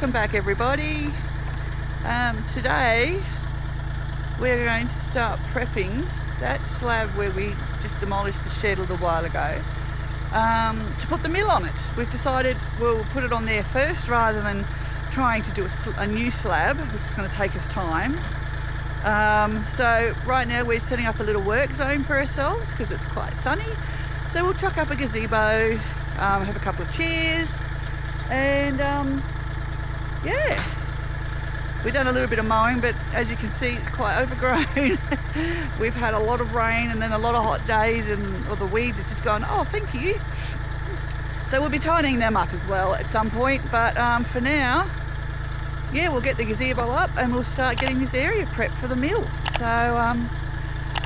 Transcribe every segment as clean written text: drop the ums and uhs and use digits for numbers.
welcome back everybody. Today we're going to start prepping that slab where we just demolished the shed a little while ago to put the mill on it. We've decided we'll put it on there first rather than trying to do a new slab, which is going to take us time. So right now we're setting up a little work zone for ourselves because it's quite sunny. So we'll chuck up a gazebo, have a couple of chairs, and yeah, we've done a little bit of mowing, but as you can see it's quite overgrown. We've had a lot of rain and then a lot of hot days, and all the weeds have just gone, oh thank you. So we'll be tidying them up as well at some point, but for now, yeah, we'll get the gazebo up and we'll start getting this area prepped for the mill. So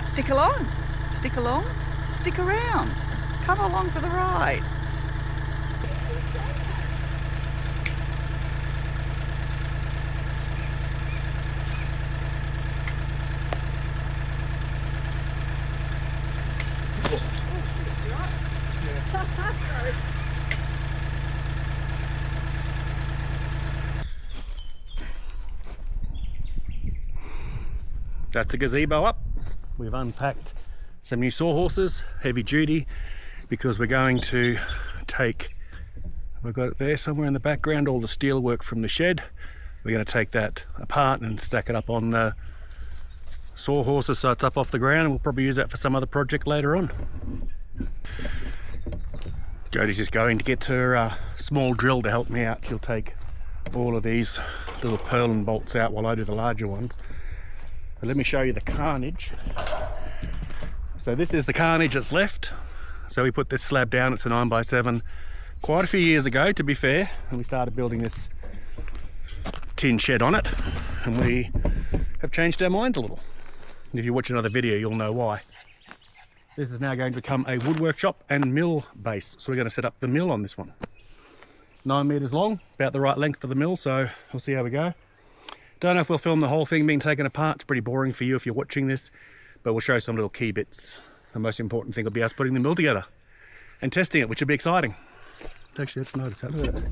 stick along, stick around, come along for the ride. That's the gazebo up. We've unpacked some new sawhorses, heavy duty, because we're going to take, we've got it there somewhere in the background, all the steel work from the shed. We're going to take that apart and stack it up on the sawhorses so it's up off the ground, and we'll probably use that for some other project later on. Jodie's just going to get her small drill to help me out. She'll take all of these little purlin bolts out while I do the larger ones. But let me show you the carnage. So this is the carnage that's left. So we put this slab down, it's a 9x7 quite a few years ago, to be fair, and we started building this tin shed on it, and we have changed our minds a little. And if you watch another video you'll know why. This is now going to become a wood workshop and mill base, so we're going to set up the mill on this one. 9 meters long, about the right length for the mill, so we'll see how we go. Don't know if we'll film the whole thing being taken apart. It's pretty boring for you if you're watching this, but we'll show some little key bits. The most important thing will be us putting the mill together and testing it, which will be exciting. Actually, let's notice that. Look at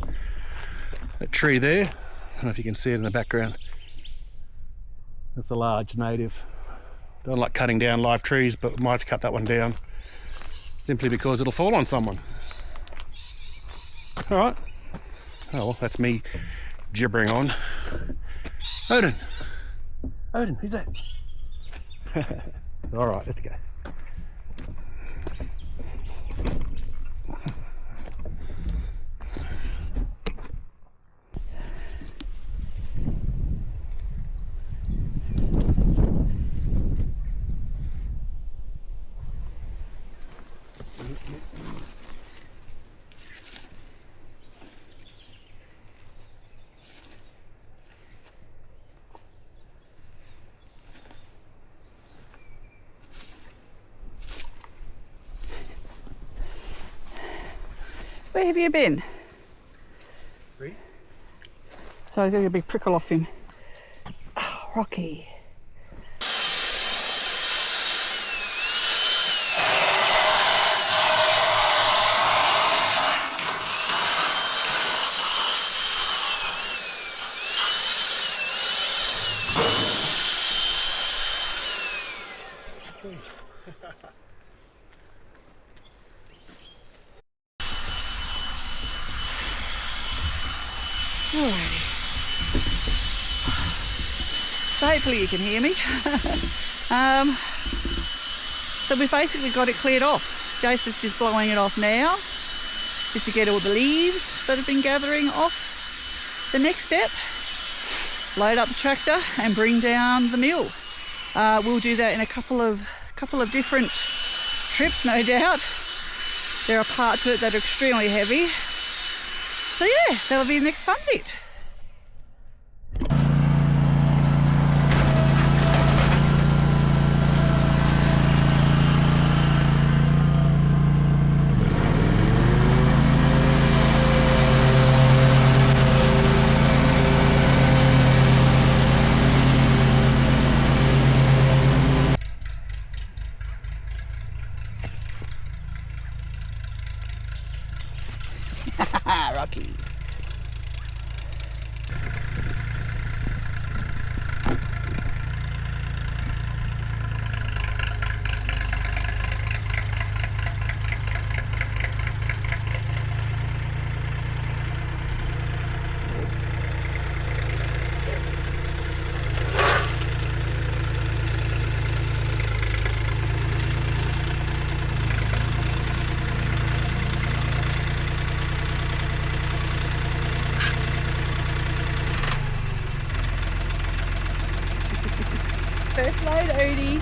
that tree there. I don't know if you can see it in the background. That's a large native. Don't like cutting down live trees, but we might have to cut that one down simply because it'll fall on someone. All right. Oh, well, that's me gibbering on. Odin, who's that? All right, let's go. Where have you been? See? So I got a big prickle off him. Oh, Rocky. Alrighty. So hopefully you can hear me. So we've basically got it cleared off. Jace is just blowing it off now, just to get all the leaves that have been gathering off. The next step, load up the tractor and bring down the mill. We'll do that in a couple of different trips, no doubt. There are parts of it that are extremely heavy. So yeah, that'll be the next fun bit. First load, Odie.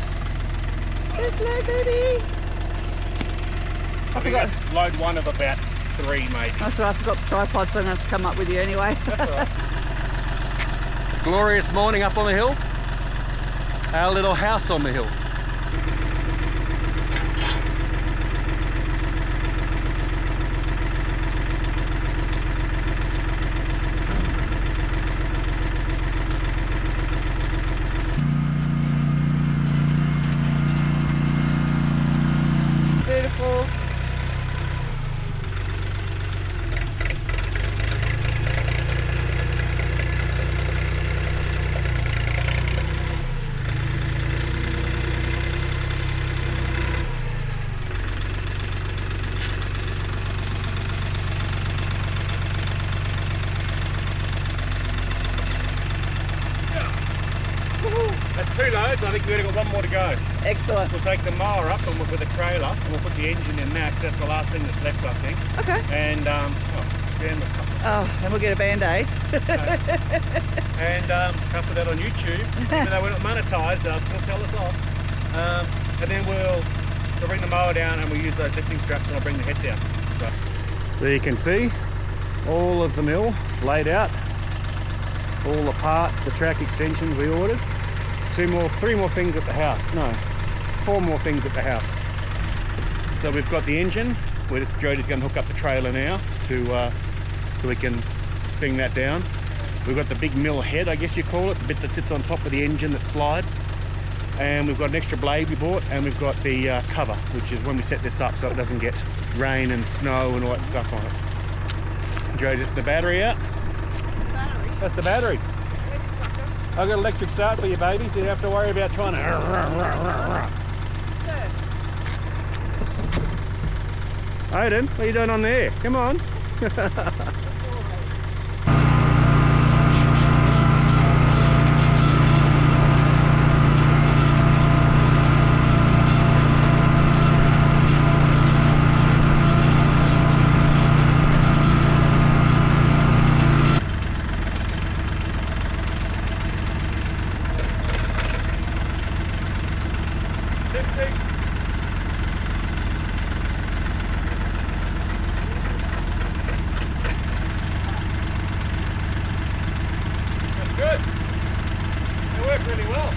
First load, baby. I think that's load one of about 3 maybe. That's right, I forgot the tripod, so I'm going to have to come up with you anyway. That's all right. Glorious morning up on the hill. Our little house on the hill. Beautiful. That's 2 loads. I think we've only got 1 more to go. Excellent. We'll take the mower up and with a trailer, and we'll put the engine in that, 'cause that's the last thing that's left, I think. Okay. And And we'll get a band-aid. and couple that on YouTube. Even though we're not monetised, they'll still tell us off. And then we'll bring the mower down, and we'll use those lifting straps, and I'll bring the head down. So you can see all of the mill laid out, all the parts, the track extensions we ordered. 3 more things at the house. No, 4 more things at the house. So we've got the engine. Jody's going to hook up the trailer now so we can bring that down. We've got the big mill head, I guess you call it, the bit that sits on top of the engine that slides. And we've got an extra blade we bought, and we've got the cover, which is when we set this up so it doesn't get rain and snow and all that stuff on it. Jody, just the battery out? Battery? That's the battery. I've got an electric start for you, baby, so you don't have to worry about trying to... Aiden, what are you doing on there? Come on. Good. They work really well.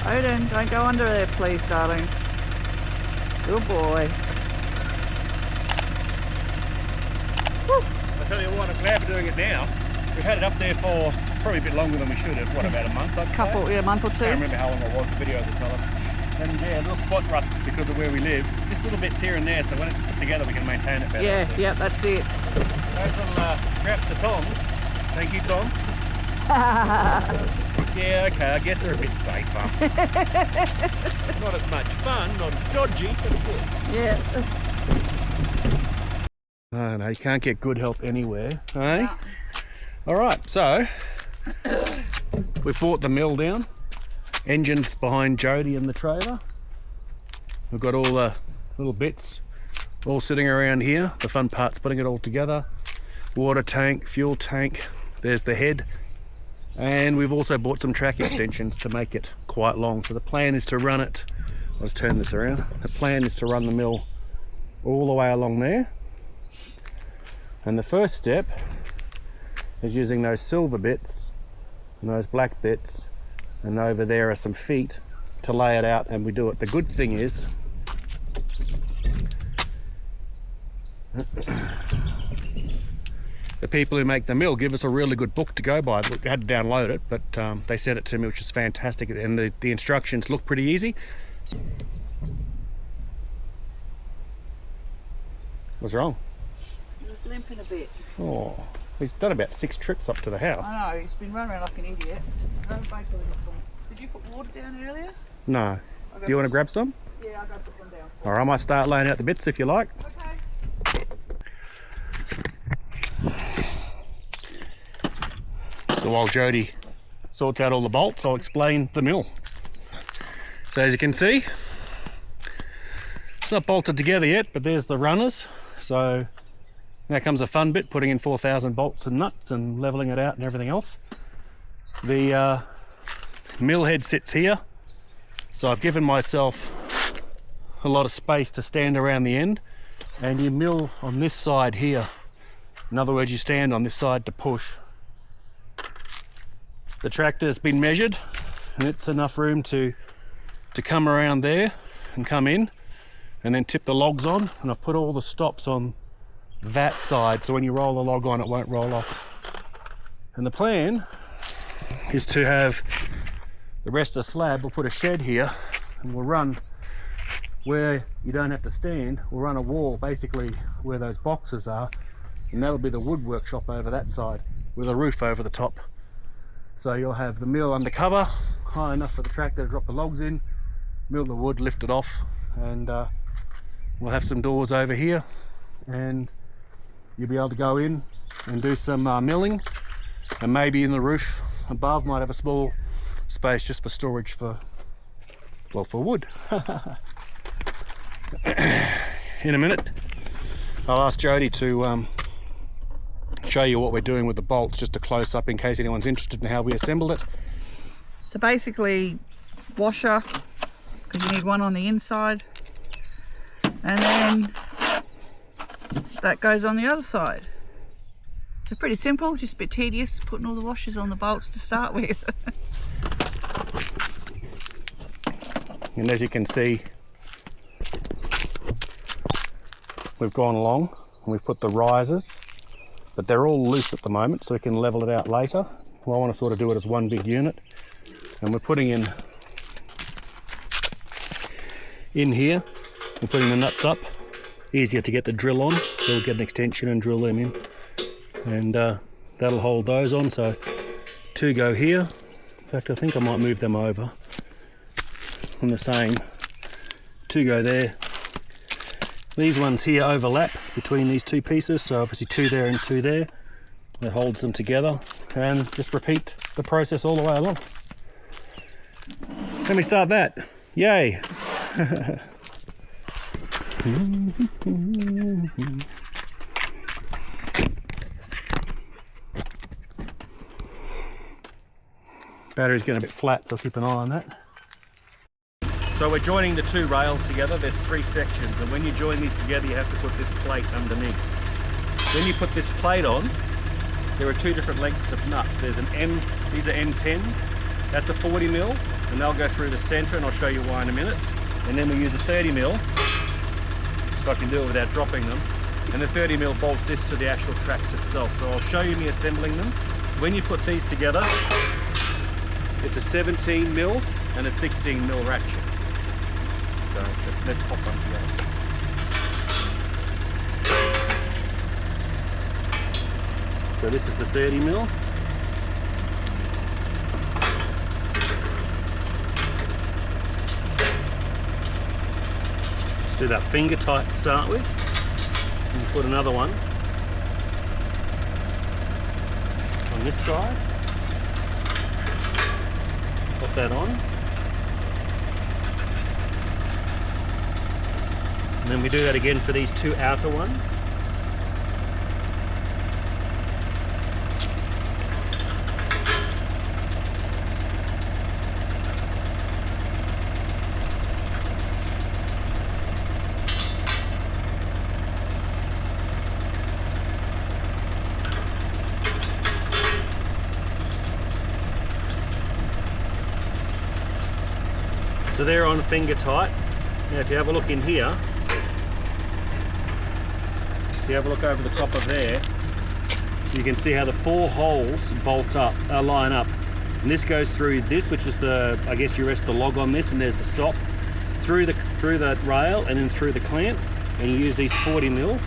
Odin, don't go under there, please, darling. Good boy. Woo. I tell you what, I'm glad we're doing it now. We've had it up there for probably a bit longer than we should have. What, about a month, I'd say? Yeah, a month or 2. I can't remember how long it was, the videos will tell us. And yeah, little spot rusts because of where we live. Just little bits here and there, so when it's put together we can maintain it better. Yeah, that's it. Those little straps are Tom's. Thank you, Tom. Yeah, okay, I guess they're a bit safer. Not as much fun, not as dodgy, but still. Yeah. Oh no, you can't get good help anywhere, eh? No. Alright, so we've brought the mill down. Engine's behind Jody and the trailer. We've got all the little bits all sitting around here. The fun part's putting it all together. Water tank, fuel tank, there's the head. And we've also bought some track extensions to make it quite long. So the plan is to run it, let's turn this around. The plan is to run the mill all the way along there. And the first step is using those silver bits and those black bits, and over there are some feet to lay it out, and we do it. The good thing is the people who make the mill give us a really good book to go by. We had to download it, but they sent it to me, which is fantastic, and the instructions look pretty easy. What's wrong? It was limping a bit. Oh, He's done about 6 trips up to the house. I know, he's been running around like an idiot. Did you put water down earlier? No. Do you want to grab some? Yeah, I'll go put one down. Or I might start laying out the bits if you like. Okay. So while Jody sorts out all the bolts, I'll explain the mill. So as you can see, it's not bolted together yet, but there's the runners. So now comes a fun bit, putting in 4,000 bolts and nuts and leveling it out and everything else. The mill head sits here, so I've given myself a lot of space to stand around the end, and you mill on this side here. In other words, you stand on this side to push. The tractor's been measured and it's enough room to come around there and come in and then tip the logs on, and I've put all the stops on that side so when you roll the log on it won't roll off. And the plan is to have the rest of the slab, we'll put a shed here and we'll run where you don't have to stand, we'll run a wall basically where those boxes are, and that'll be the wood workshop over that side with a roof over the top. So you'll have the mill undercover, high enough for the tractor to drop the logs in, mill the wood, lift it off, and we'll have some doors over here, and you'll be able to go in and do some milling, and maybe in the roof above might have a small space just for storage for, well, for wood. In a minute I'll ask Jody to show you what we're doing with the bolts, just a close up in case anyone's interested in how we assembled it. So basically, washer, because you need one on the inside, and then that goes on the other side. So pretty simple, just a bit tedious putting all the washers on the bolts to start with. And as you can see, we've gone along and we've put the risers, but they're all loose at the moment, so we can level it out later. Well, I want to sort of do it as one big unit, and we're putting in here, we're putting the nuts up. Easier to get the drill on, so we'll get an extension and drill them in, and that'll hold those on. So 2 go here. In fact, I think I might move them over on the same. 2 go there. These ones here overlap between these 2 pieces, so obviously 2 there and 2 there. That holds them together, and just repeat the process all the way along. Let me start that. Yay! Battery's getting a bit flat, so keep an eye on that. So we're joining the 2 rails together. There's 3 sections, and when you join these together you have to put this plate underneath. When you put this plate on, there are 2 different lengths of nuts. There's an M, these are M10s, that's a 40 mil, and they'll go through the center, and I'll show you why in a minute. And then we use a 30 mil, if I can do it without dropping them, and the 30 mil bolts this to the actual tracks itself. So I'll show you me assembling them. When you put these together, it's a 17 mil and a 16 mil ratchet. So let's pop them together. So this is the 30 mil. Let's do that finger tight to start with. And put another one on this side. Pop that on. And then we do that again for these 2 outer ones. So they're on finger tight. Now if you have a look in here, if you have a look over the top of there, you can see how the 4 holes bolt up, line up. And this goes through this, which is the, I guess you rest the log on this, and there's the stop, through the rail, and then through the clamp. And you use these 40 mil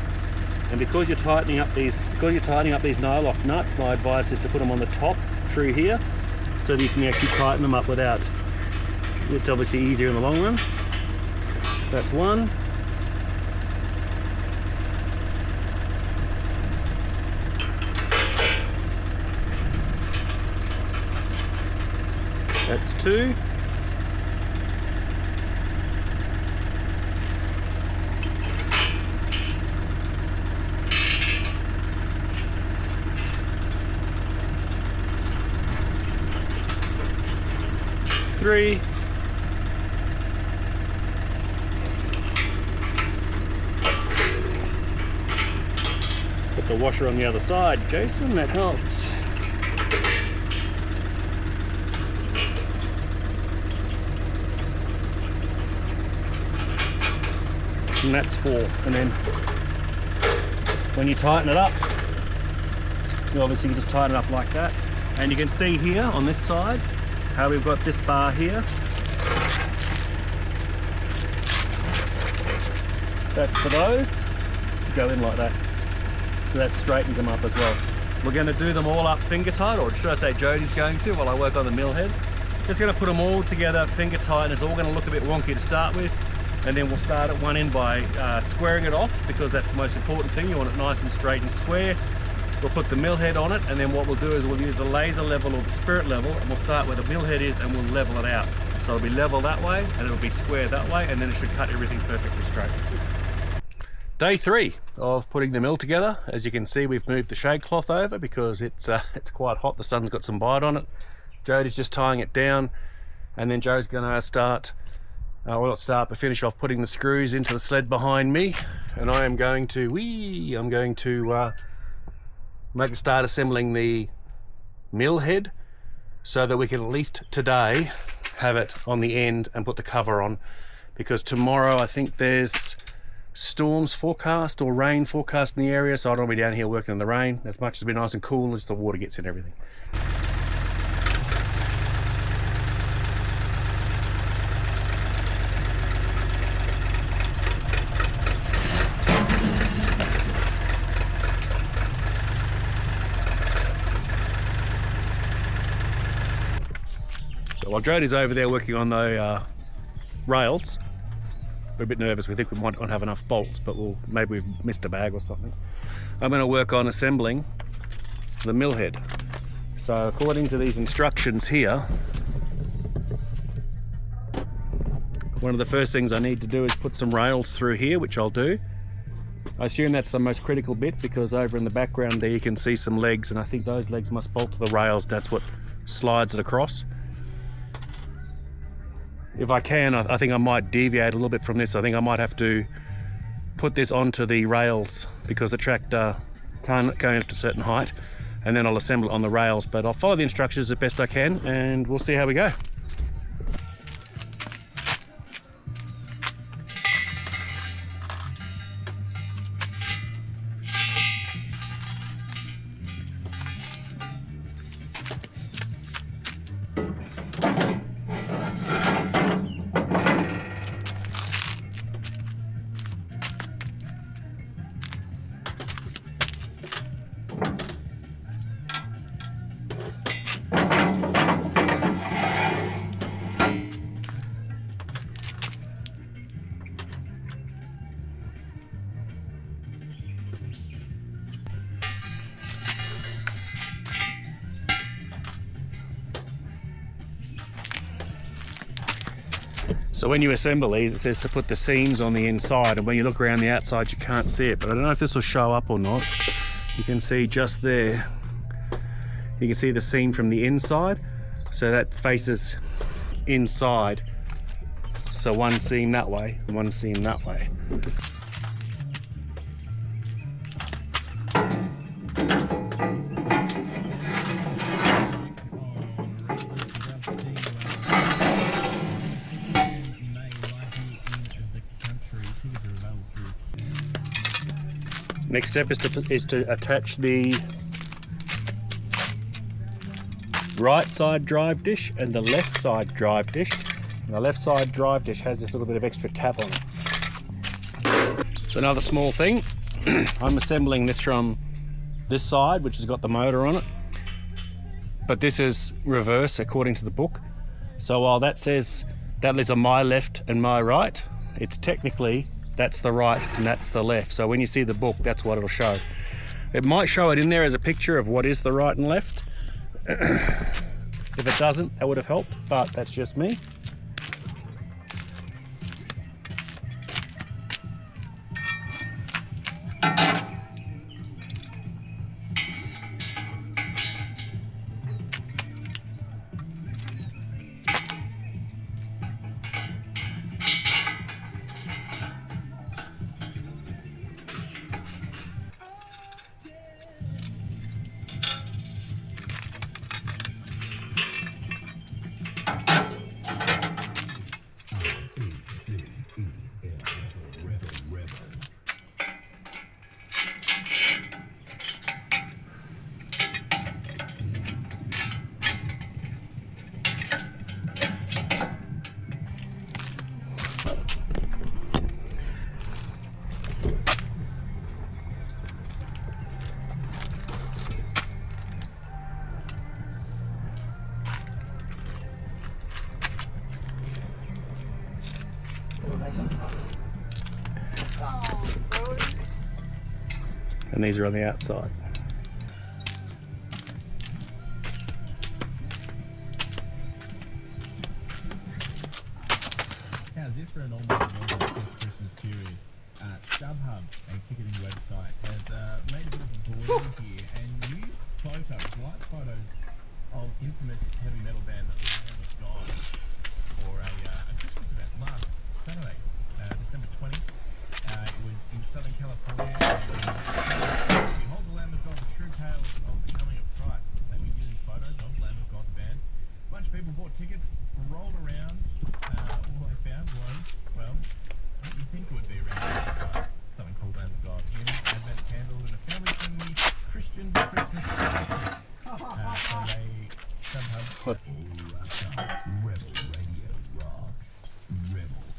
And because you're tightening up these nylock nuts, my advice is to put them on the top through here, so that you can actually tighten them up without. It's obviously easier in the long run. That's one. That's two. Three. Put the washer on the other side, Jason, that helps. And that's four. And then when you tighten it up, you obviously just tighten it up like that. And you can see here on this side how we've got this bar here. That's for those to go in like that. So that straightens them up as well. We're going to do them all up finger tight, or should I say Jody's going to, while I work on the mill head. Just going to put them all together finger tight, and it's all going to look a bit wonky to start with. And then we'll start at one end by squaring it off, because that's the most important thing. You want it nice and straight and square. We'll put the mill head on it, and then what we'll do is we'll use the laser level or the spirit level, and we'll start where the mill head is and we'll level it out. So it'll be level that way and it'll be square that way, and then it should cut everything perfectly straight. Day 3 of putting the mill together. As you can see, we've moved the shade cloth over because it's quite hot. The sun's got some bite on it. Jody's just tying it down, and then Joe's going to start, well, not start, but finish off putting the screws into the sled behind me. And I am going to, start assembling the mill head so that we can at least today have it on the end and put the cover on, because tomorrow I think there's storms forecast or rain forecast in the area, so I don't want to be down here working in the rain. As much as it'll be nice and cool as the water gets in everything. So while Jody's over there working on the rails, we're a bit nervous. We think we might not have enough bolts, but maybe we've missed a bag or something. I'm going to work on assembling the mill head. So according to these instructions here, one of the first things I need to do is put some rails through here, which I'll do. I assume that's the most critical bit, because over in the background there you can see some legs, and I think those legs must bolt to the rails. That's what slides it across. If I can, I think I might deviate a little bit from this. I think I might have to put this onto the rails, because the tractor can't go up to a certain height, and then I'll assemble it on the rails. But I'll follow the instructions as best I can, and we'll see how we go. So when you assemble these, it says to put the seams on the inside, and when you look around the outside you can't see it, but I don't know if this will show up or not. You can see just there, you can see the seam from the inside, so that faces inside. So one seam that way and one seam that way. Next step is to attach the right side drive dish and the left side drive dish. And the left side drive dish has this little bit of extra tab on it. So another small thing, I'm assembling this from this side, which has got the motor on it, but this is reverse according to the book. So while that says that is on my left and my right, it's technically that's the right and that's the left. So when you see the book, that's what it'll show. It might show it in there as a picture of what is the right and left. If it doesn't, that would have helped, but that's just me. And these are on the outside. How's this for a normal Christmas period? StubHub, a ticketing website, has made a bit of a board here and used photos, live photos of infamous heavy metal band The Lamb of God for a Christmas event last Saturday, December 20th. It was in Southern California. Behold the Lamb of God, the true tale of the coming of Christ. They were using photos of Lamb of God, the band. A bunch of people bought tickets, rolled around. All they found was, well, what you think it would be around something called Lamb of God. In Advent candle and a family-friendly Christian Christmas. So they StubHub. Rebel Radio Rock. Rebels.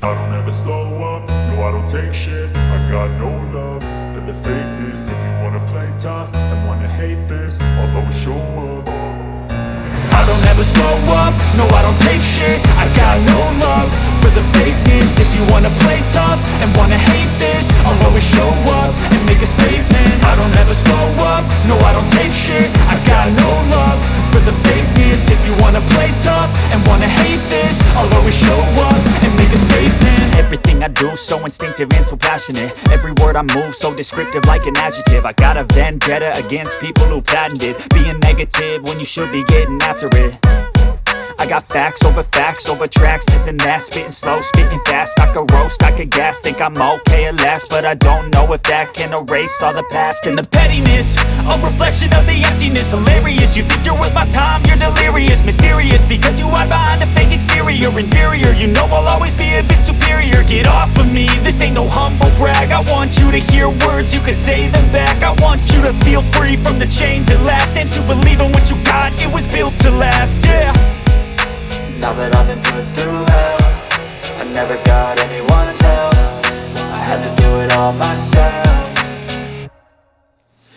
I don't ever slow up, no I don't take shit. I got no love for the fakeness. If you wanna play tough and wanna hate this, I'll always show up. I don't ever slow up, no I don't take shit. I got no love for the fakeness. If you wanna play tough and wanna hate this, I'll always show up and make a statement. I don't ever slow up, no I don't take shit. I got no love for the fakeness. If you wanna play tough and wanna hate this, I'll always show up and make a statement. Everything I do so instinctive and so passionate. Every word I move so descriptive like an adjective. I got a vendetta against people who patented being negative when you should be getting after it. I got facts over tracks, this and that. Spitting slow, spitting fast. I could roast, I could gas. Think I'm okay at last, but I don't know if that can erase all the past. And the pettiness, a reflection of the emptiness. Hilarious, you think you're worth my time, you're delirious. Mysterious, because you hide behind a fake exterior. Inferior, you know I'll always be a bit superior. Get off of me, this ain't no humble brag. I want you to hear words, you can say them back. I want you to feel free from the chains at last, and to believe in what you got, it was built to last, yeah. Now that I've been put through hell, I never got anyone's help. I had to do it all myself.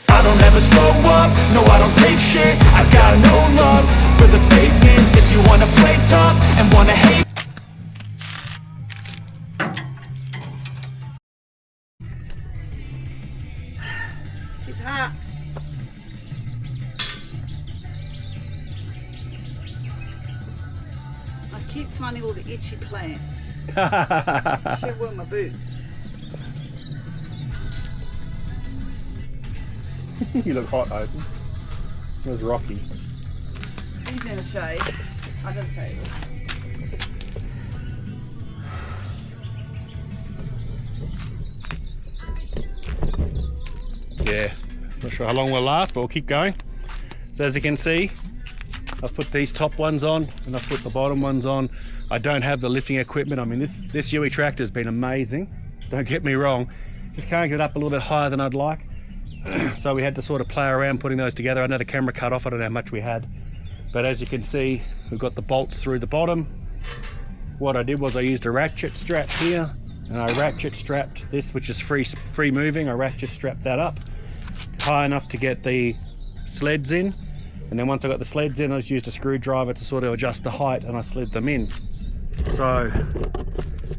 I don't ever slow up, no I don't take shit. I got no love for the fakeness. If you wanna play tough and wanna hate, It's hot. I keep finding all the itchy plants. I should wear my boots. You look hot, Open. It was rocky. He's in the shade. I gotta tell you. Yeah, not sure how long we'll last, but we'll keep going. So as you can see, I've put these top ones on and I've put the bottom ones on. I don't have the lifting equipment. I mean, this UHI tractor has been amazing. Don't get me wrong. Just can't get up a little bit higher than I'd like. So we had to sort of play around putting those together. I know the camera cut off, I don't know how much we had. But as you can see, we've got the bolts through the bottom. What I did was I used a ratchet strap here and I ratchet strapped this, which is free moving. I ratchet strapped that up high enough to get the sleds in, and then once I got the sleds in, I just used a screwdriver to sort of adjust the height, and I slid them in. So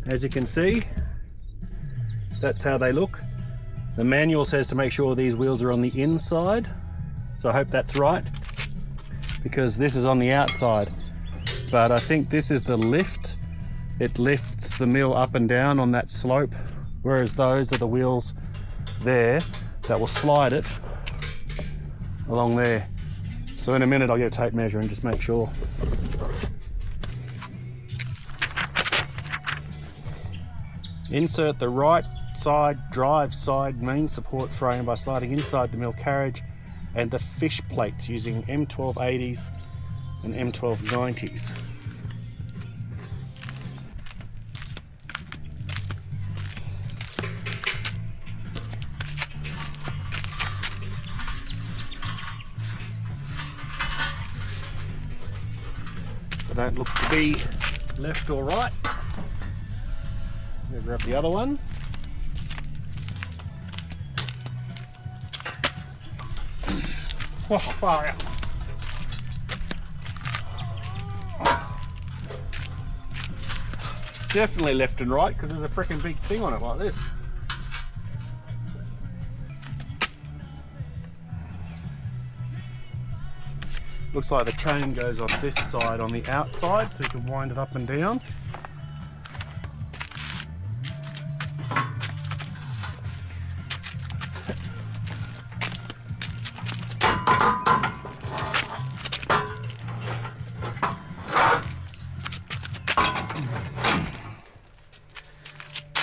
as you can see, that's how they look. The manual says to make sure these wheels are on the inside, so I hope that's right, because this is on the outside. But I think this is the lift. It lifts the mill up and down on that slope, whereas those are the wheels there that will slide it along there. So in a minute I'll get a tape measure and just make sure. Insert the right side drive side main support frame by sliding inside the mill carriage and the fish plates using M1280s and M1290s. They don't look to be left or right. I'll grab the other one. Oh, far out. Definitely left and right, because there's a freaking big thing on it like this. Looks like the chain goes on this side on the outside, so you can wind it up and down.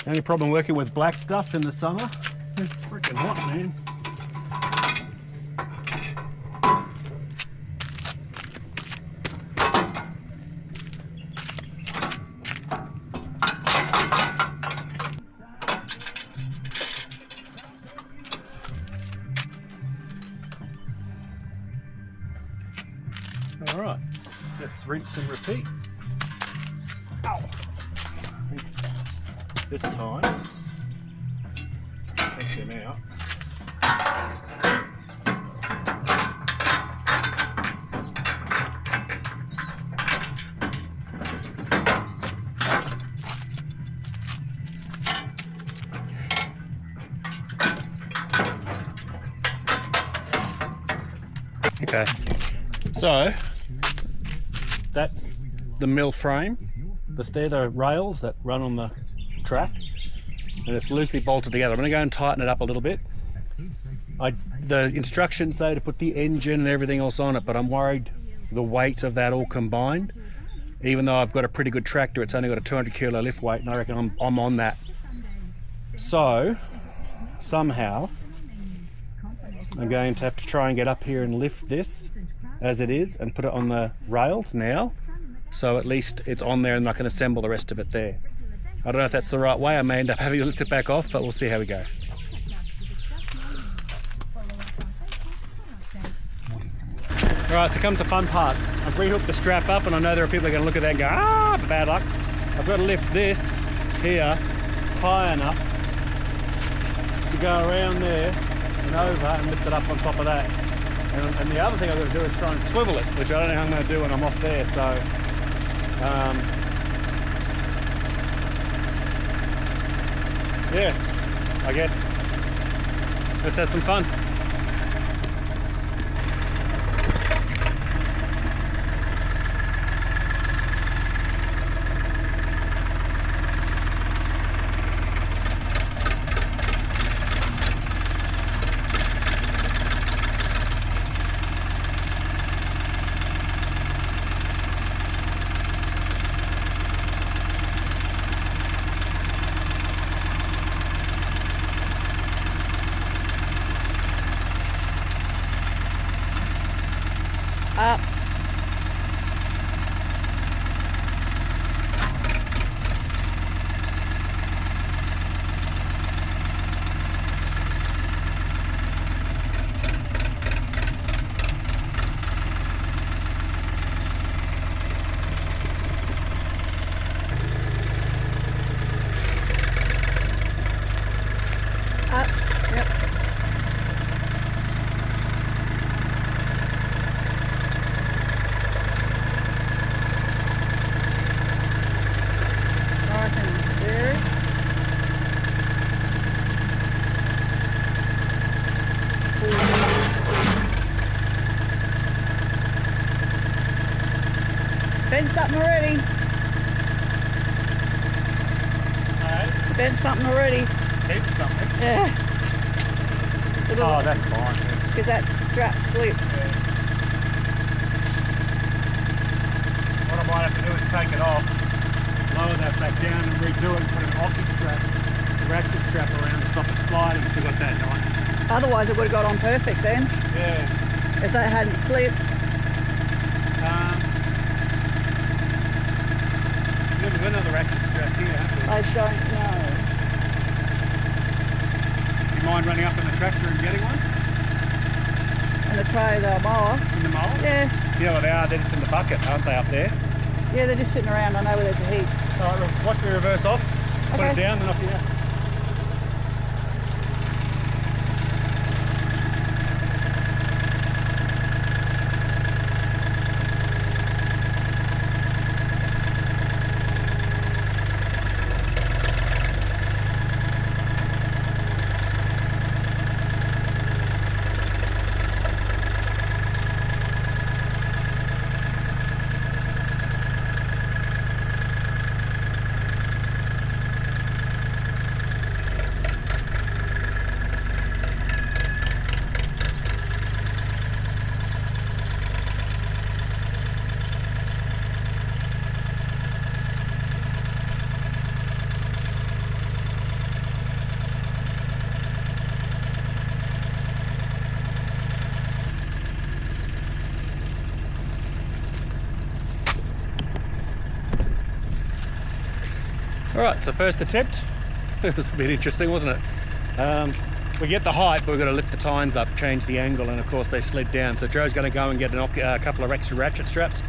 Only problem working with black stuff in the summer, it's freaking hot, man. All right, let's rinse and repeat. Ow. This time, take them out. Okay, so that's the mill frame. They're the rails that run on the track, and it's loosely bolted together. I'm going to go and tighten it up a little bit. The instructions say to put the engine and everything else on it, but I'm worried the weight of that all combined. Even though I've got a pretty good tractor, it's only got a 200 kilo lift weight, and I reckon I'm on that. So somehow I'm going to have to try and get up here and lift this as it is and put it on the rails now, so at least it's on there and I can assemble the rest of it there. I don't know if that's the right way. I may end up having to lift it back off, but we'll see how we go. Alright, so comes the fun part. I've rehooked the strap up, and I know there are people that are going to look at that and go, ah, bad luck. I've got to lift this here high enough to go around there and over and lift it up on top of that. And the other thing I've got to do is try and swivel it, which I don't know how I'm going to do when I'm off there. So yeah, I guess let's have some fun. Up. something already. Alright, Bent something already. hit something. Yeah. Oh, that's fine. Because that strap slipped. What I might have to do is take it off, lower that back down and redo it and put an hockey strap, a ratchet strap around to stop it sliding so we got that nice. Otherwise it would have got on perfect then, Yeah. if that hadn't slipped. We've got another ratchet strap here, haven't I don't know. we? You mind running up in the tractor and getting one? And the tray, the mower. In the mould? Yeah. Yeah, well they are, they're just in the bucket, aren't they, up there? Yeah, they're just sitting around. I know where there's a heap. Alright, well, watch me reverse off, put Okay. it down, then off you go. Alright, so first attempt, it was a bit interesting, wasn't it? We get the height, but we've got to lift the tines up, change the angle, and of course they slid down. So Joe's going to go and get a couple of extra ratchet straps.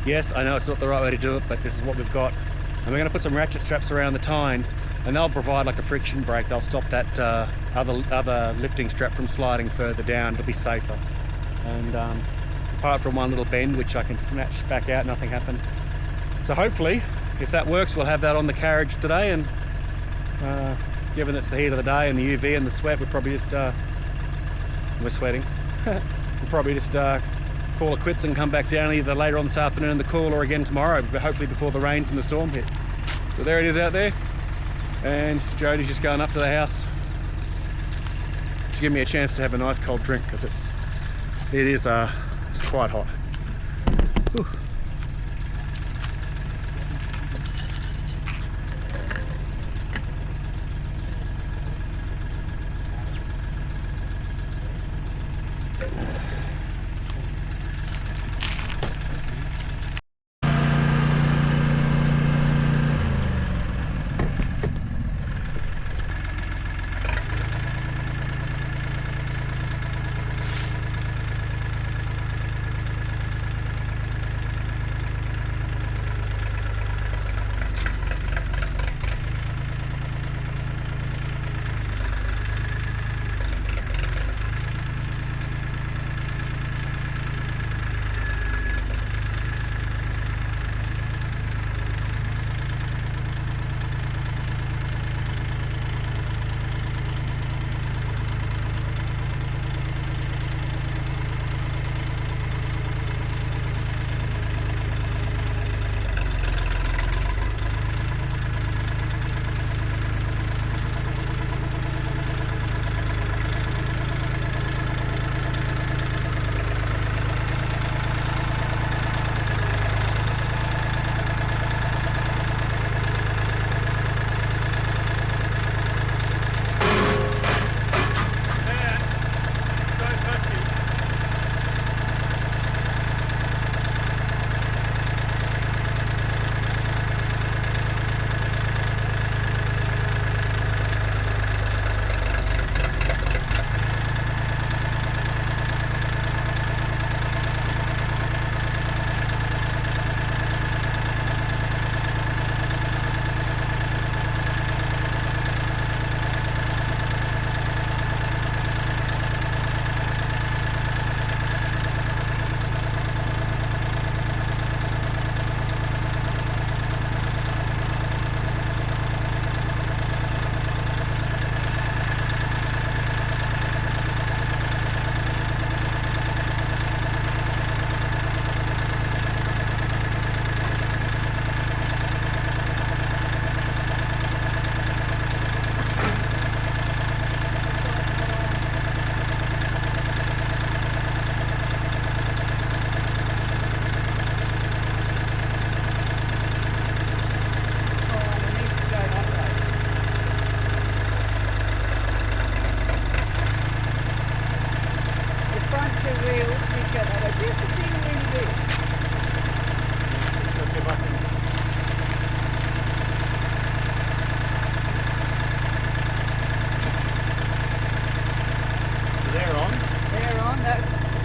Yes, I know it's not the right way to do it, but this is what we've got. And we're going to put some ratchet straps around the tines, and they'll provide like a friction brake. They'll stop that other lifting strap from sliding further down. It'll be safer. And apart from one little bend, which I can snatch back out, nothing happened. So hopefully, if that works, we'll have that on the carriage today, and given it's the heat of the day and the UV and the sweat, we'll probably just, we're sweating, we'll probably just call it quits and come back down either later on this afternoon in the cool or again tomorrow, but hopefully before the rain from the storm hit. So there it is out there, and Jodie's just going up to the house to give me a chance to have a nice cold drink, because it's quite hot. Whew.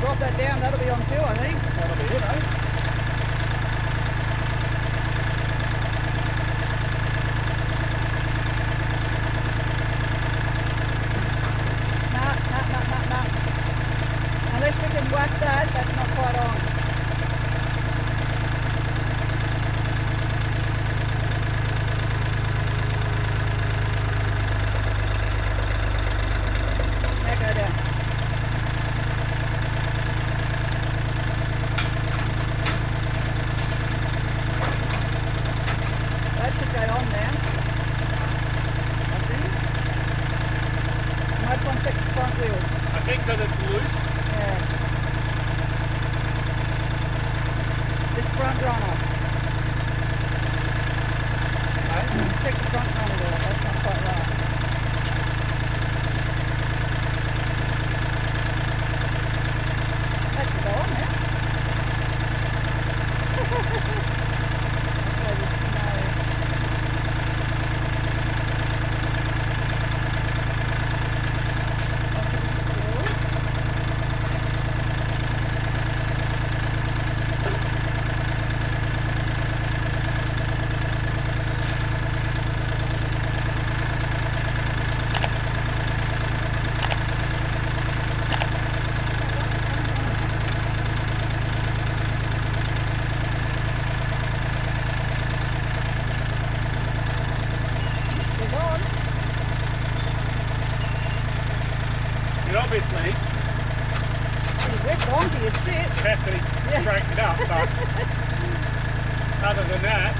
Drop that down, that'll be on too, I think. That'll be it, eh? Nah. Unless we can whack that, that's not quite on. Now go down. That should go on now, I think. Might want to check the front wheel. I think because it's loose. Yeah. This front runner. Check the front runner there, that's not quite right. That should go on now. It obviously We're bonky as shit. has to be straightened up, but other than that,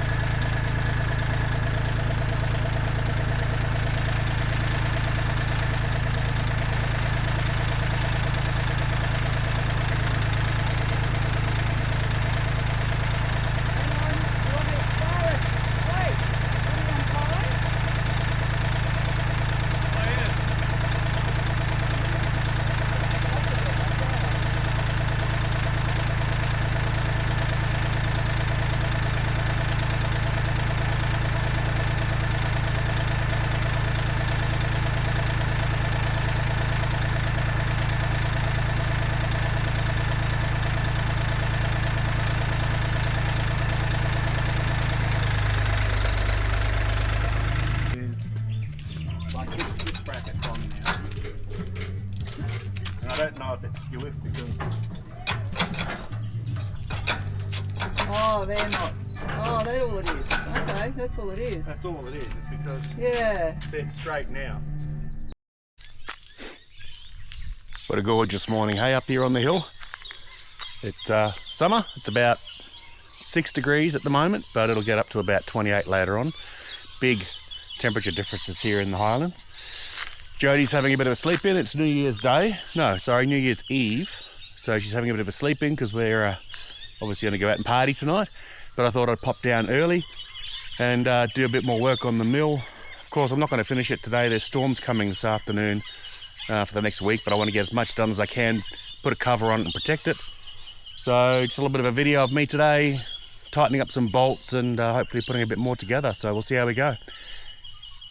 this bracket's on now. And I don't know if it's skewiff because Oh, they're not. Oh, that's all it is. Okay, that's all it is. that's all it is. It's because Yeah. it's set straight now. What a gorgeous morning, hey, up here on the hill. It's summer. It's about 6 degrees at the moment, but it'll get up to about 28 later on. Big temperature differences here in the Highlands. Jodie's having a bit of a sleep in. It's New Year's Day. No, sorry, New Year's Eve. So she's having a bit of a sleep in because we're obviously going to go out and party tonight. But I thought I'd pop down early and do a bit more work on the mill. Of course, I'm not going to finish it today. There's storms coming this afternoon for the next week, but I want to get as much done as I can, put a cover on it and protect it. So just a little bit of a video of me today, tightening up some bolts and hopefully putting a bit more together. So we'll see how we go.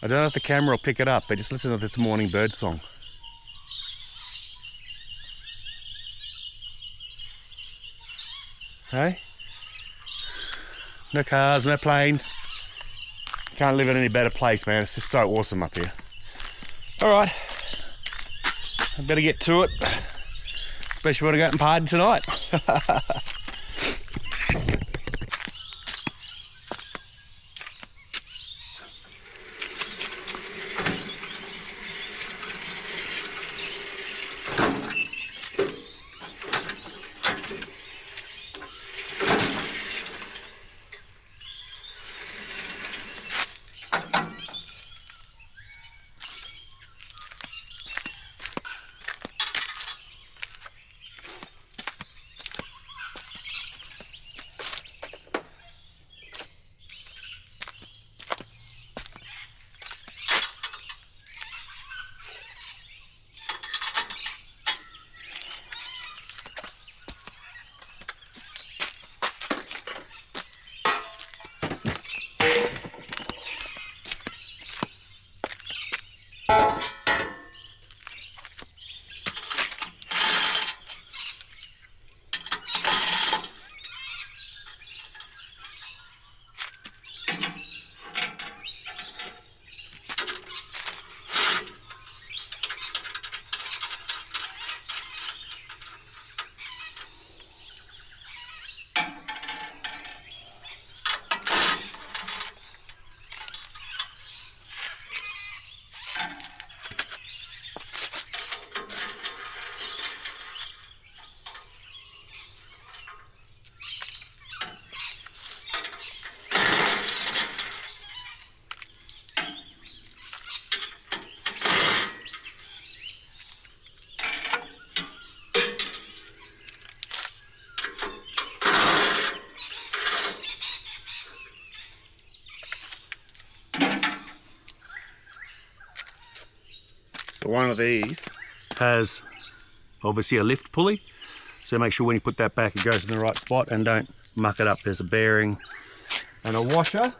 I don't know if the camera will pick it up, but just listen to this morning bird song. Hey? No cars, no planes. Can't live in any better place, man. It's just so awesome up here. Alright. I better get to it. Especially when I go out and party tonight. one of these has obviously a lift pulley, so make sure when you put that back it goes in the right spot and don't muck it up. There's a bearing and a washer.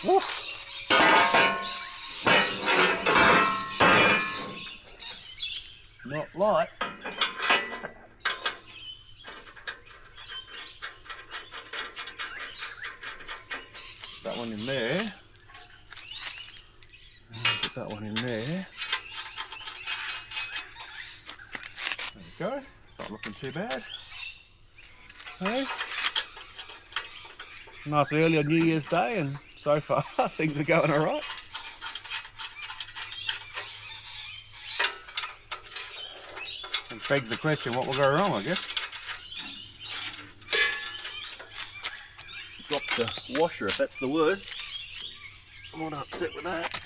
Oof. Not light. That one in there. Put that one in there. There we go. It's not looking too bad. Okay. Nice early on New Year's Day, and so far things are going all right. It begs the question, what will go wrong, I guess. Drop the washer if that's the worst. I'm not upset with that.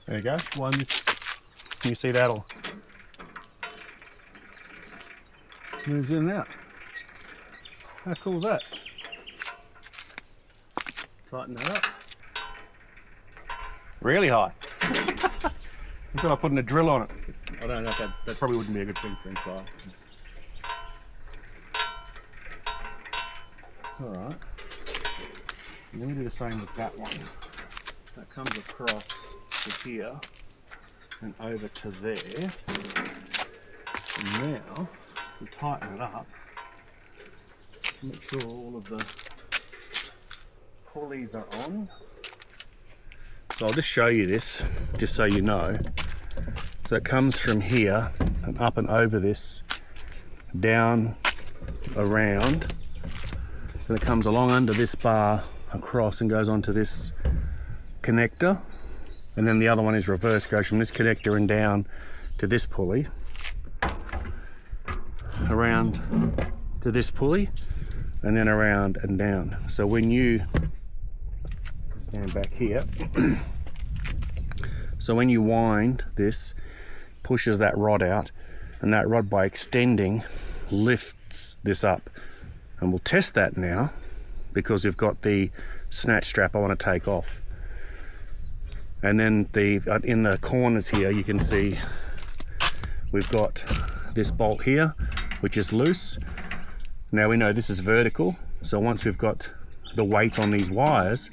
There you go. One. Can you see that all moves in and out? How cool is that? Tighten that up. Really high. Until I put in a drill on it. I don't know if that probably wouldn't be a good thing for inside. So. Alright. Let me do the same with that one. That comes across to here and over to there. And now we tighten it up. Make sure all of the pulleys are on. So I'll just show you this, just so you know. So it comes from here and up and over this, down, around, and it comes along under this bar across and goes onto this connector, and then the other one is reverse, goes from this connector and down to this pulley, around to this pulley, and then around and down. So when you stand back here, So when you wind this, pushes that rod out, and that rod, by extending, lifts this up. And we'll test that now, because we've got the snatch strap I want to take off. And then in the corners here, you can see we've got this bolt here, which is loose. Now we know this is vertical, so once we've got the weight on these wires,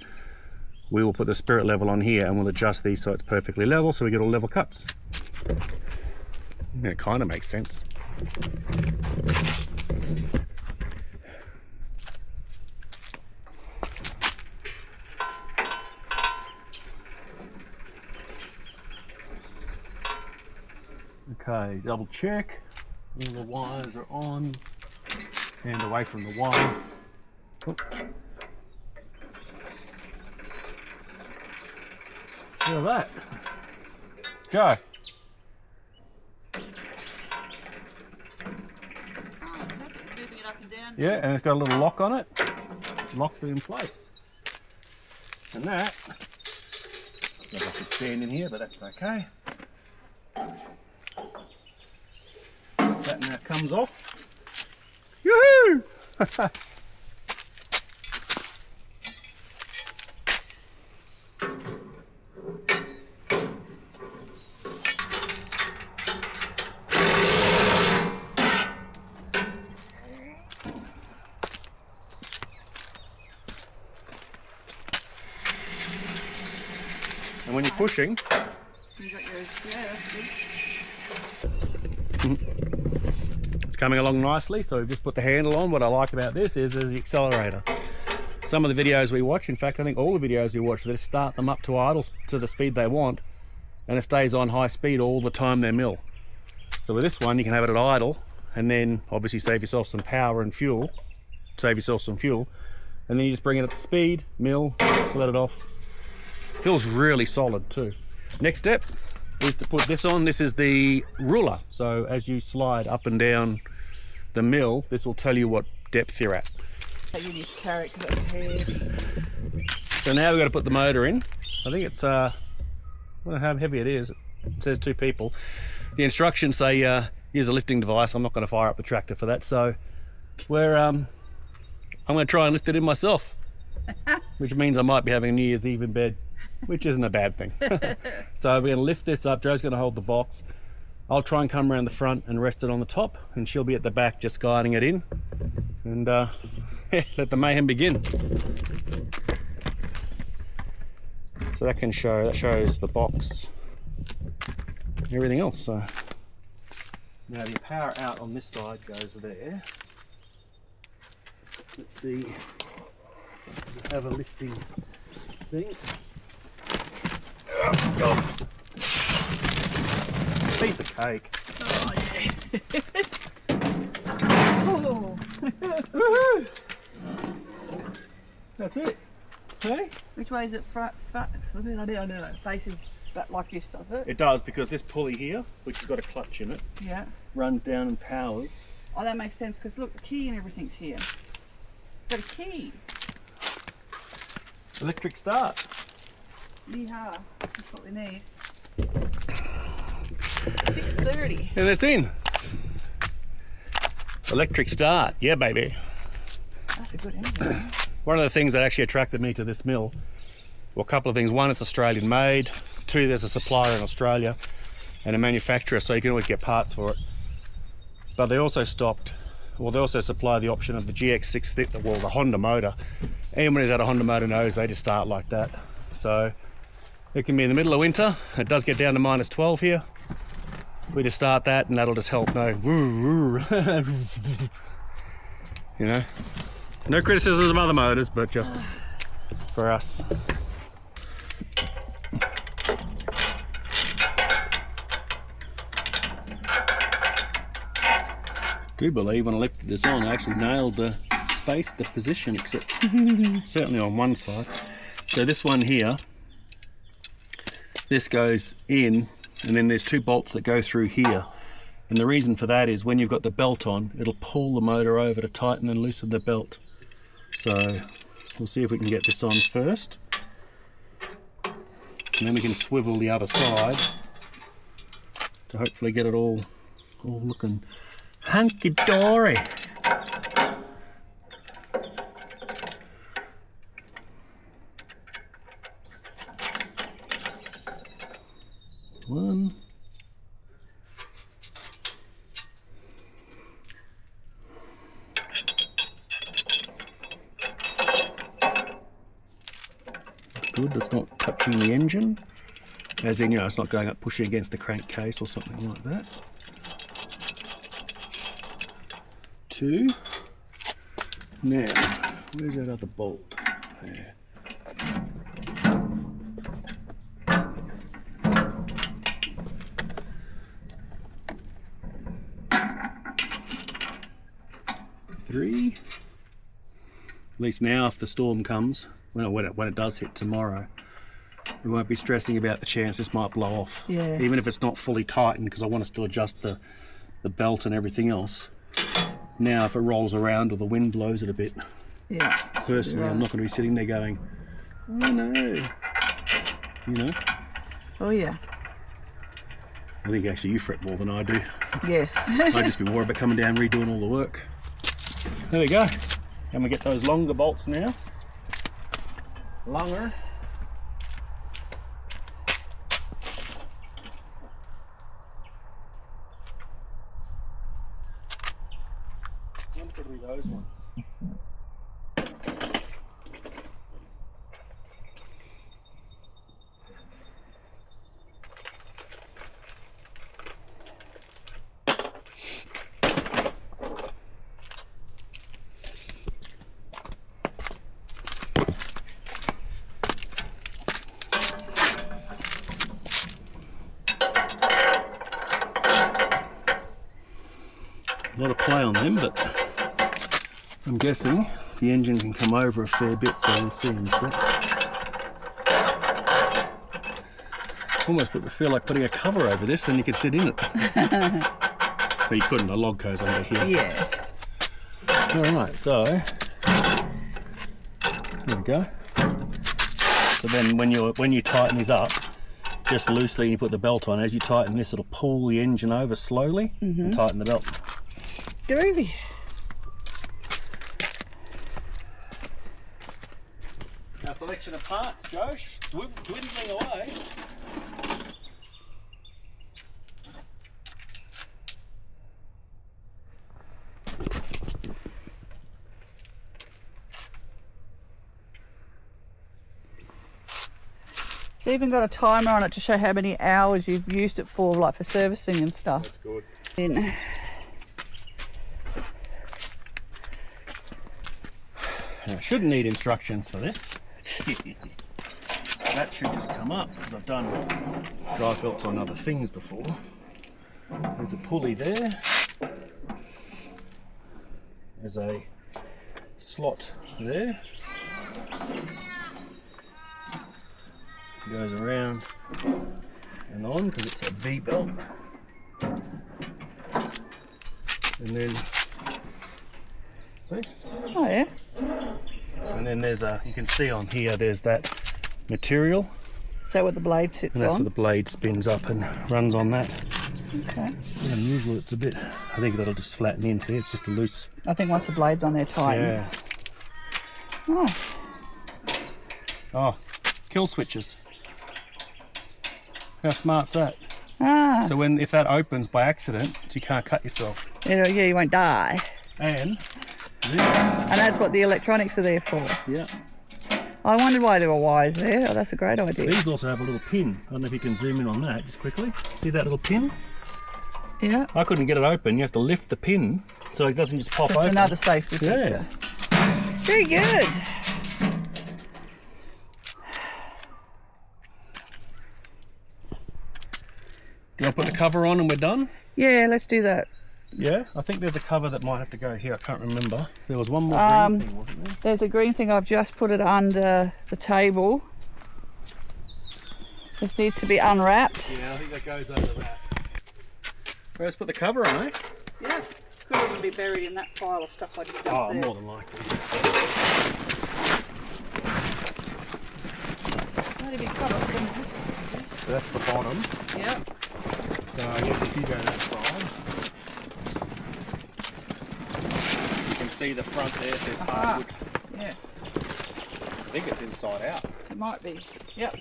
we will put the spirit level on here and we'll adjust these so it's perfectly level, so we get all level cuts. Yeah, it kind of makes sense. Okay, double check. All the wires are on. Hand away from the wire. Oop. Look at that. Go. Moving it up and down. Yeah, and it's got a little lock on it. Locked it in place. And that, I don't know if I could stand in here, but that's okay. That now comes off. Yoo-hoo! And when you're pushing, You got yours. Yeah, that's good. it's coming along nicely, so we've just put the handle on. What I like about this is the accelerator. Some of the videos we watch, in fact I think all the videos we watch, they start them up to idle to the speed they want, and it stays on high speed all the time they mill. So with this one you can have it at idle, and then obviously save yourself some power and fuel, and then you just bring it up to speed, mill, let it off. Feels really solid too. Next step is to put this on. This is the ruler, so as you slide up and down the mill, this will tell you what depth you're at. You need to carry it because it's heavy. So now we've got to put the motor in. I think it's I don't know how heavy it is. It says 2 people. The instructions say use a lifting device. I'm not going to fire up the tractor for that, so we're I'm going to try and lift it in myself, which means I might be having a New Year's Eve in bed, which isn't a bad thing. So we're going to lift this up. Joe's going to hold the box. I'll try and come around the front and rest it on the top, and she'll be at the back just guiding it in, and let the mayhem begin. So that shows the box, everything else. So now the power out on this side goes there. Let's see, we have a lifting thing. Oh. Piece of cake. Oh, yeah. Oh. That's it. Hey? Which way is it? Front? I don't know. It faces that like this, does it? It does, because this pulley here, which has got a clutch in it, Yeah. runs down and powers. Oh, that makes sense, because look, the key and everything's here. Got a key. Electric start. Yeehaw. That's what we need. 6:30. And it's in. Electric start. Yeah, baby. That's a good engine. One of the things that actually attracted me to this mill, well, a couple of things. One, it's Australian made. 2, there's a supplier in Australia and a manufacturer, so you can always get parts for it. But they also supply the option of the GX6, well, the Honda motor. Anyone who's had a Honda motor knows they just start like that. So it can be in the middle of winter. It does get down to -12 here. We just start that, and that'll just help know. You know, no criticisms of other motors, but just for us. I do believe when I lifted this on, I actually nailed the space, the position, except certainly on one side. So this one here, this goes in, and then there's 2 bolts that go through here. And the reason for that is when you've got the belt on, it'll pull the motor over to tighten and loosen the belt. So we'll see if we can get this on first. and then we can swivel the other side to hopefully get it all looking hunky-dory. One. Good, that's not touching the engine. As in, you know, it's not going up pushing against the crankcase or something like that. 2. Now, where's that other bolt? There. Three. At least now, if the storm comes, when it does hit tomorrow, we won't be stressing about the chance this might blow off. Yeah. Even if it's not fully tightened, because I want us to adjust the belt and everything else. Now, if it rolls around or the wind blows it a bit, Yeah. personally, I'm not going to be sitting there going, oh no, you know. Oh yeah. I think actually you fret more than I do. Yes. I'd just be worried about coming down redoing all the work. There we go. And we get those longer bolts now. Longer. What could be those ones? A lot of play on them, but I'm guessing the engine can come over a fair bit, so we'll see in a sec. Almost feel like putting a cover over this and you could sit in it. But you couldn't, a log goes under here. Yeah. Alright, so there we go. So then when you tighten these up, just loosely and you put the belt on, as you tighten this it'll pull the engine over slowly and tighten the belt. Groovy. Our selection of parts, Josh, dwindling away. It's even got a timer on it to show how many hours you've used it for, like for servicing and stuff. That's good. In. I shouldn't need instructions for this. That should just come up because I've done drive belts on other things before. There's a pulley there. There's a slot there. Goes around and on because it's a V belt. And then, see? Oh yeah. And then there's you can see on here, there's that material. Is that what the blade sits And that's on? where the blade spins up and runs on that. Okay. Unusual, it's a bit, I think that'll just flatten in, see, it's just a loose. I think once the blade's on there tighten. Yeah. Oh. Oh, kill switches. How smart's that? Ah. So if that opens by accident, you can't cut yourself. Yeah, you won't die. And this. And that's what the electronics are there for. Yeah. I wondered why there were wires there. Oh, that's a great idea. These also have a little pin. I don't know if you can zoom in on that just quickly. See that little pin? Yeah. I couldn't get it open. You have to lift the pin so it doesn't just pop That's open. another safety feature. Very good. Do you want to put the cover on and we're done? Yeah, let's do that. Yeah, I think there's a cover that might have to go here. I can't remember. There was one more green thing, wasn't there? There's a green thing. I've just put it under the table. This needs to be unwrapped. Yeah, I think that goes under that. Let's put the cover on, eh? Yeah. Could even be buried in that pile of stuff I just dumped there. More than likely. Might even cut off from this. So that's the bottom. Yep. So I guess if you go that side, you can see the front there says hardwood. Yeah, I think it's inside out. it might be. Yep.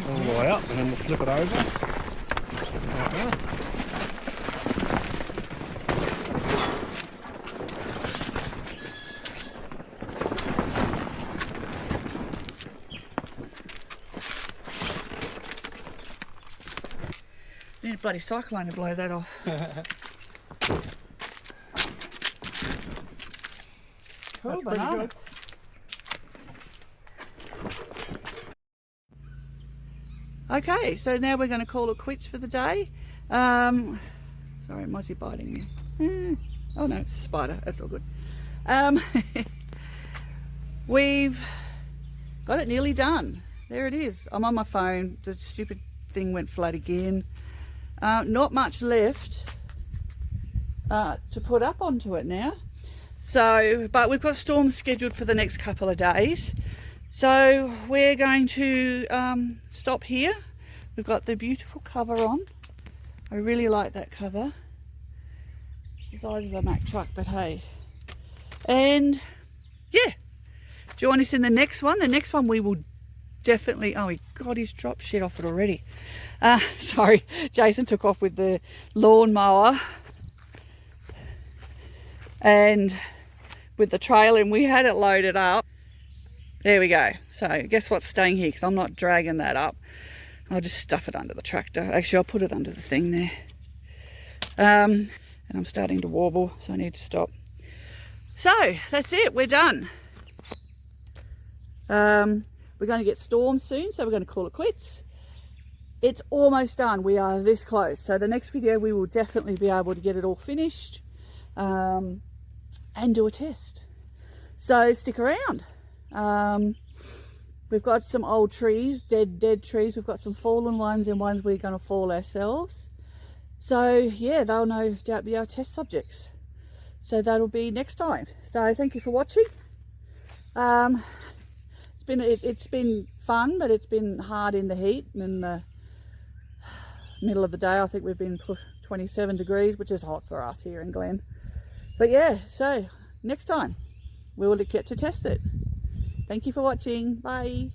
All the way up, and then we'll flip it over. Like that. Need a bloody cyclone to blow that off. Cool, That's pretty banana. good. Okay, so now we're going to call it quits for the day. Sorry, Mozzie biting me. Oh no, it's a spider. That's all good. We've got it nearly done. There it is. I'm on my phone. The stupid thing went flat again. Not much left to put up onto it now. So, but we've got storms scheduled for the next couple of days. So we're going to stop here. We've got the beautiful cover on. I really like that cover. It's the size of a Mack truck, but hey. And yeah, join us in the next one. The next one we will definitely, oh God, he's dropped shit off it already. Sorry, Jason took off with the lawnmower and with the trailer, and we had it loaded up. There we go. So guess what's staying here, because I'm not dragging that up. I'll just stuff it under the tractor. Actually, I'll put it under the thing there. And I'm starting to warble, so I need to stop. So that's it, we're done. We're going to get storms soon, so we're going to call it quits. It's almost done. We are this close. So the next video we will definitely be able to get it all finished and do a test. So stick around. We've got some old trees, dead trees. We've got some fallen ones and ones we're going to fall ourselves. So yeah, they'll no doubt be our test subjects. So that'll be next time. So thank you for watching. It's been fun, but it's been hard in the heat and in the middle of the day. I think we've been 27 degrees, which is hot for us here in Glen. But yeah, so next time we will get to test it. Thank you for watching. Bye.